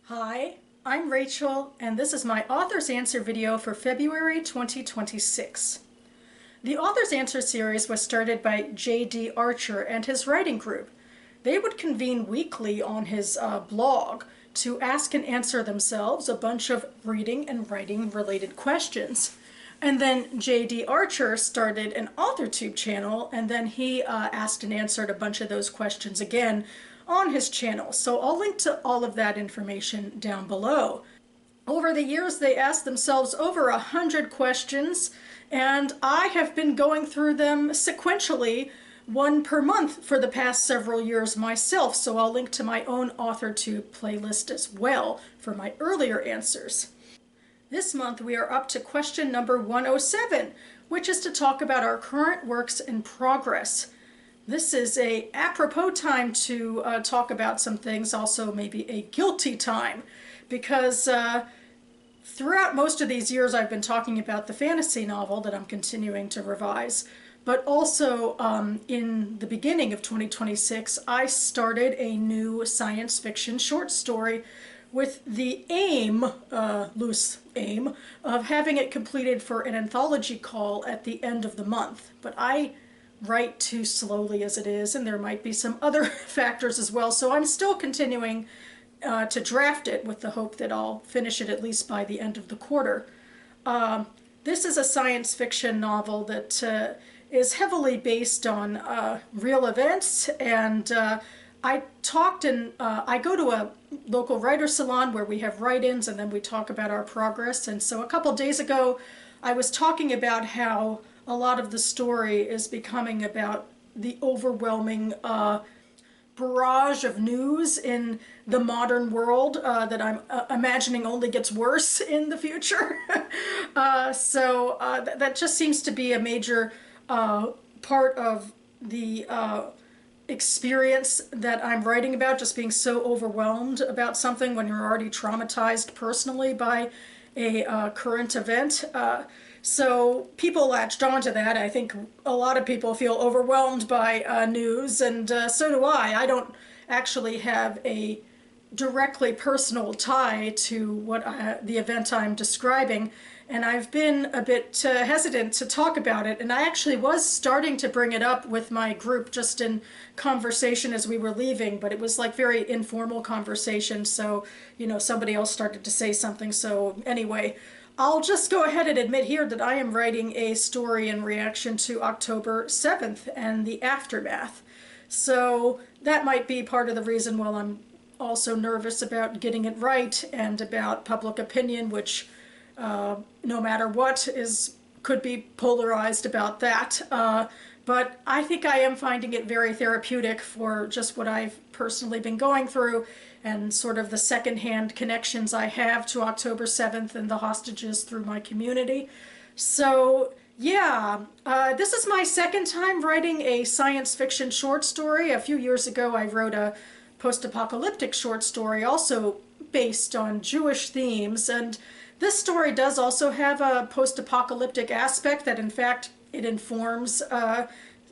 Hi, I'm Rachel, and this is my Author's Answer video for February 2026. The Author's Answer series was started by J.D. Archer and his writing group. They would convene weekly on his blog to ask and answer themselves a bunch of reading and writing related questions. And then J.D. Archer started an AuthorTube channel, and then he asked and answered a bunch of those questions again on his channel. So I'll link to all of that information down below. Over the years, they asked themselves over 100 questions, and I have been going through them sequentially, one per month for the past several years myself, so I'll link to my own AuthorTube playlist as well for my earlier answers. This month we are up to question number 107, which is to talk about our current works in progress. This is a apropos time to talk about some things, also maybe a guilty time, because throughout most of these years I've been talking about the fantasy novel that I'm continuing to revise, but also in the beginning of 2026 I started a new science fiction short story with the aim, loose aim, of having it completed for an anthology call at the end of the month. But I write too slowly as it is, and there might be some other factors as well, so I'm still continuing to draft it with the hope that I'll finish it at least by the end of the quarter. This is a science fiction novel that is heavily based on real events, and I go to a local writer salon where we have write-ins and then we talk about our progress. And so a couple days ago I was talking about how a lot of the story is becoming about the overwhelming barrage of news in the modern world that I'm imagining only gets worse in the future. That just seems to be a major part of the experience that I'm writing about, just being so overwhelmed about something when you're already traumatized personally by a current event. So people latched onto that. I think a lot of people feel overwhelmed by news, and so do I. I don't actually have a directly personal tie to what the event I'm describing, and I've been a bit hesitant to talk about it, and I actually was starting to bring it up with my group just in conversation as we were leaving, but it was like very informal conversation, so somebody else started to say something. So anyway, I'll just go ahead and admit here that I am writing a story in reaction to October 7th and the aftermath. So that might be part of the reason why I'm also nervous about getting it right, and about public opinion, which no matter what could be polarized about that. But I think I am finding it very therapeutic for just what I've personally been going through, and sort of the secondhand connections I have to October 7th and the hostages through my community. So yeah, this is my second time writing a science fiction short story. A few years ago I wrote a post-apocalyptic short story also based on Jewish themes, and this story does also have a post-apocalyptic aspect that in fact it informs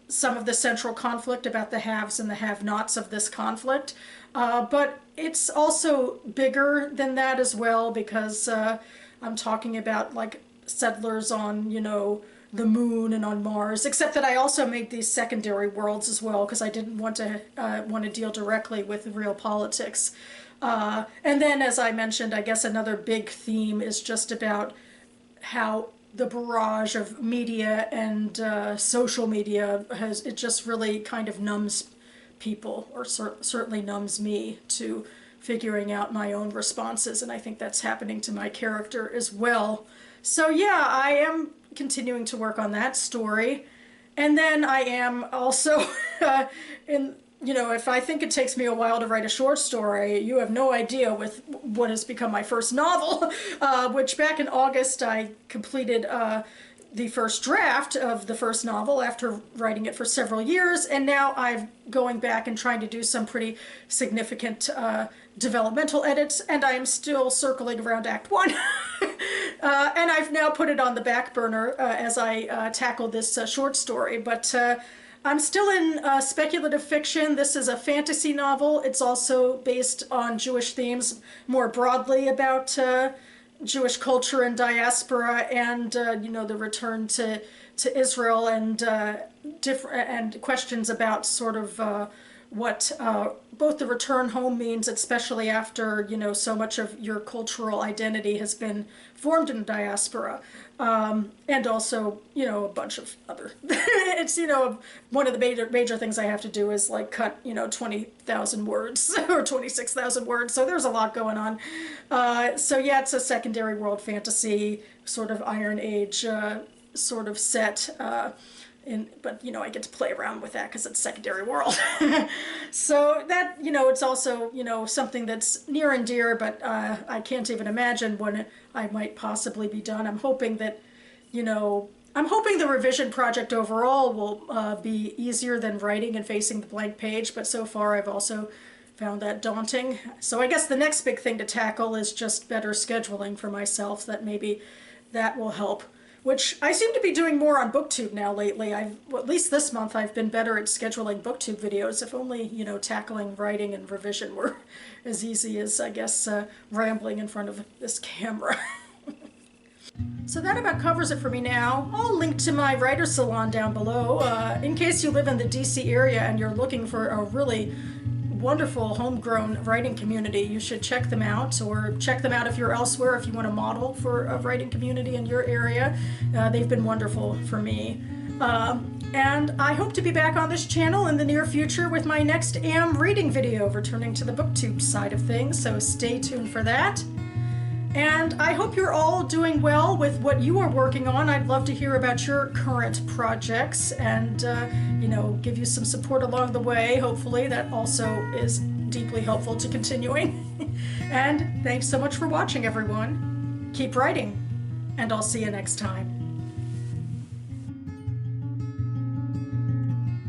some of the central conflict about the haves and the have-nots of this conflict. But it's also bigger than that as well, because I'm talking about like settlers on, the moon and on Mars, except that I also made these secondary worlds as well because I didn't want to deal directly with real politics. And then, as I mentioned, I guess another big theme is just about how the barrage of media and social media it just really kind of numbs people, or certainly numbs me, to figuring out my own responses, and I think that's happening to my character as well. So yeah, I am continuing to work on that story, and then I am also if I think it takes me a while to write a short story, you have no idea with what has become my first novel, which back in August I completed the first draft of the first novel after writing it for several years, and now I'm going back and trying to do some pretty significant developmental edits, and I am still circling around Act 1. And I've now put it on the back burner as I tackle this short story, but I'm still in speculative fiction. This is a fantasy novel. It's also based on Jewish themes more broadly about Jewish culture and diaspora, and the return to Israel, and different and questions about sort of what both the return home means, especially after so much of your cultural identity has been formed in diaspora, and also a bunch of other. It's one of the major things I have to do is like cut 20,000 words or 26,000 words. So there's a lot going on. So yeah, it's a secondary world fantasy sort of Iron Age sort of set. But I get to play around with that because it's secondary world. So that it's also something that's near and dear, but I can't even imagine when I might possibly be done. I'm hoping that I'm hoping the revision project overall will be easier than writing and facing the blank page, but so far I've also found that daunting. So I guess the next big thing to tackle is just better scheduling for myself. That maybe that will help, which I seem to be doing more on BookTube now lately. At least this month, I've been better at scheduling BookTube videos. If only, tackling writing and revision were as easy as, I guess, rambling in front of this camera. So that about covers it for me now. I'll link to my writer salon down below. In case you live in the DC area and you're looking for a really wonderful homegrown writing community, you should check them out, or check them out if you're elsewhere, if you want to model for a writing community in your area. They've been wonderful for me. And I hope to be back on this channel in the near future with my next AM reading video, returning to the BookTube side of things, so stay tuned for that. And I hope you're all doing well with what you are working on. I'd love to hear about your current projects and, give you some support along the way. Hopefully that also is deeply helpful to continuing. And thanks so much for watching, everyone. Keep writing, and I'll see you next time.